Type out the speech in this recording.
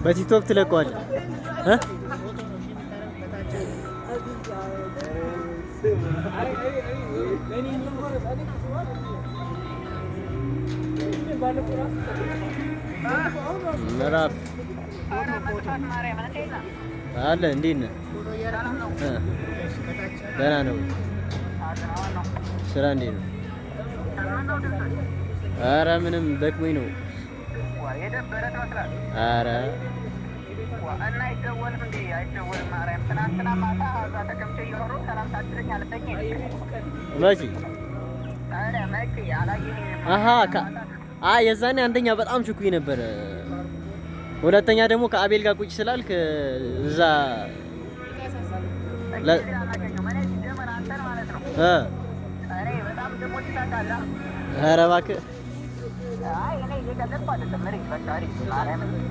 በቲክቶክ ትለቀዋለህ እ ምዕራፍ አለ እንዴት ነህ? ደህና ነው። ስራ እንዴት ነው? ኧረ ምንም ደክሞኝ ነው። ኧረ የዛኔ አንደኛ በጣም ችኩኝ ነበር። ሁለተኛ ደግሞ ከአቤል ጋር ቁጭ ስላልክ እዛ ኧረ እባክህ